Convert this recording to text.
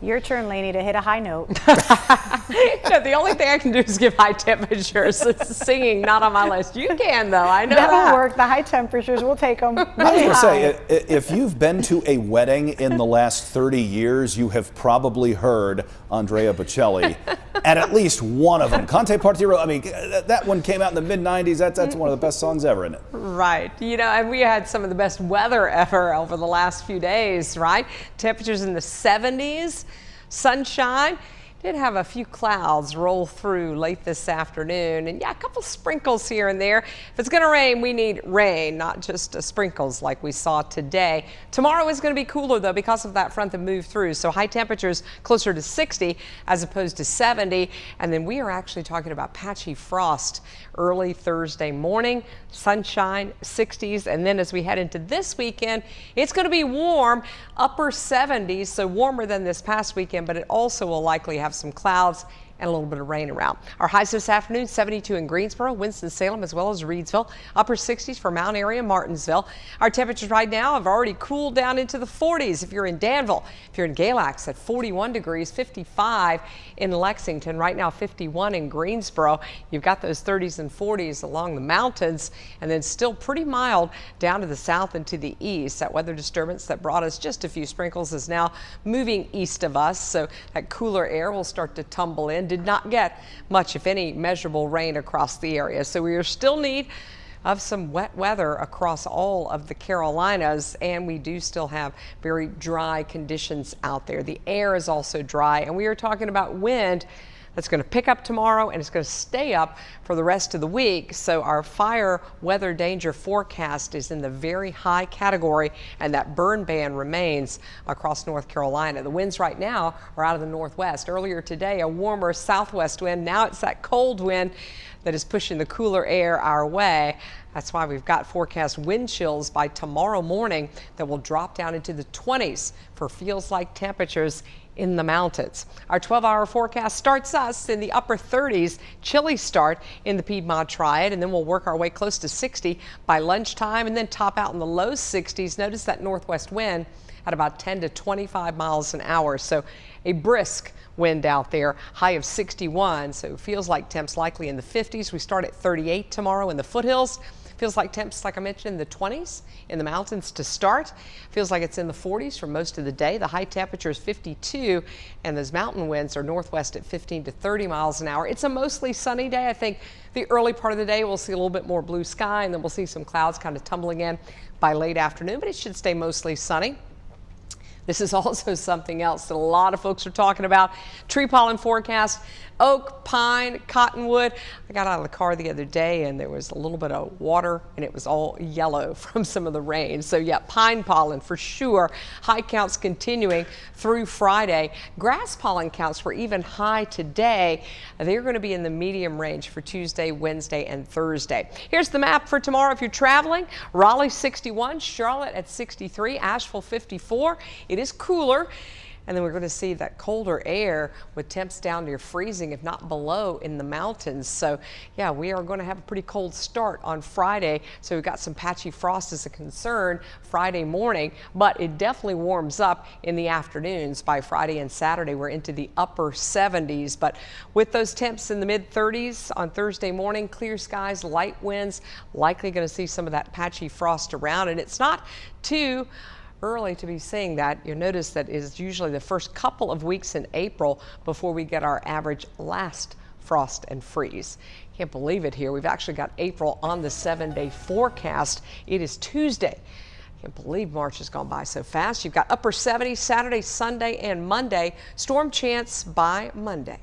Your turn, Lainey, to hit a high note. Yeah, the only thing I can do is give high temperatures. It's singing, not on my list. You can, though. I know That'll that. work. The high temperatures, we'll take them. I was going to say, if you've been to a wedding in the last 30 years, you have probably heard Andrea Bocelli at least one of them. Cante Partiro, I mean, that one came out in the mid-90s. That's one of the best songs ever, isn't it? Right. You know, and we had some of the best weather ever over the last few days, right? Temperatures in the 70s, sunshine. Did have a few clouds roll through late this afternoon, and yeah, a couple sprinkles here and there. If it's going to rain, we need rain, not just sprinkles like we saw today. Tomorrow is going to be cooler though because of that front that moved through, so high temperatures closer to 60 as opposed to 70, and then we are actually talking about patchy frost early Thursday morning, sunshine, 60s, and then as we head into this weekend, it's going to be warm, upper 70s, so warmer than this past weekend, but it also will likely have some clouds and a little bit of rain around. Our highs this afternoon, 72 in Greensboro, Winston-Salem, as well as Reidsville. Upper 60s for Mount Airy and Martinsville. Our temperatures right now have already cooled down into the 40s if you're in Danville. If you're in Galax at 41 degrees, 55 in Lexington. Right now 51 in Greensboro. You've got those 30s and 40s along the mountains, and then still pretty mild down to the south and to the east. That weather disturbance that brought us just a few sprinkles is now moving east of us, so that cooler air will start to tumble in. Did not get much, if any, measurable rain across the area. So we are still in need of some wet weather across all of the Carolinas, and we do still have very dry conditions out there. The air is also dry, and we are talking about wind that's going to pick up tomorrow and it's going to stay up for the rest of the week. So our fire weather danger forecast is in the very high category, and that burn ban remains across North Carolina. The winds right now are out of the northwest. Earlier today, a warmer southwest wind. Now it's that cold wind that is pushing the cooler air our way. That's why we've got forecast wind chills by tomorrow morning that will drop down into the 20s for feels-like temperatures in the mountains. Our 12-hour forecast starts us in the upper 30s, chilly start in the Piedmont Triad, and then we'll work our way close to 60 by lunchtime and then top out in the low 60s. Notice that northwest wind at about 10 to 25 miles an hour. So a brisk wind out there, high of 61. So it feels like temps likely in the 50s. We start at 38 tomorrow in the foothills. Feels like temps, like I mentioned, in the 20s in the mountains to start. Feels like it's in the 40s for most of the day. The high temperature is 52, and those mountain winds are northwest at 15 to 30 miles an hour. It's a mostly sunny day. I think the early part of the day we'll see a little bit more blue sky, and then we'll see some clouds kind of tumbling in by late afternoon, but it should stay mostly sunny. This is also something else that a lot of folks are talking about. Tree pollen forecast, oak, pine, cottonwood. I got out of the car the other day and there was a little bit of water and it was all yellow from some of the rain. So yeah, pine pollen for sure. High counts continuing through Friday. Grass pollen counts were even high today. They're going to be in the medium range for Tuesday, Wednesday, and Thursday. Here's the map for tomorrow if you're traveling. Raleigh 61, Charlotte at 63, Asheville 54. It is cooler. And then we're going to see that colder air with temps down near freezing, if not below, in the mountains. So yeah, we are going to have a pretty cold start on Friday. So we've got some patchy frost as a concern Friday morning, but it definitely warms up in the afternoons. By Friday and Saturday, we're into the upper 70s. But with those temps in the mid 30s on Thursday morning, clear skies, light winds, likely going to see some of that patchy frost around. And it's not too early to be seeing that. You'll notice that is usually the first couple of weeks in April before we get our average last frost and freeze. Can't believe it here. We've actually got April on the 7-day forecast. It is Tuesday. Can't believe March has gone by so fast. You've got upper 70s Saturday, Sunday, and Monday. Storm chance by Monday.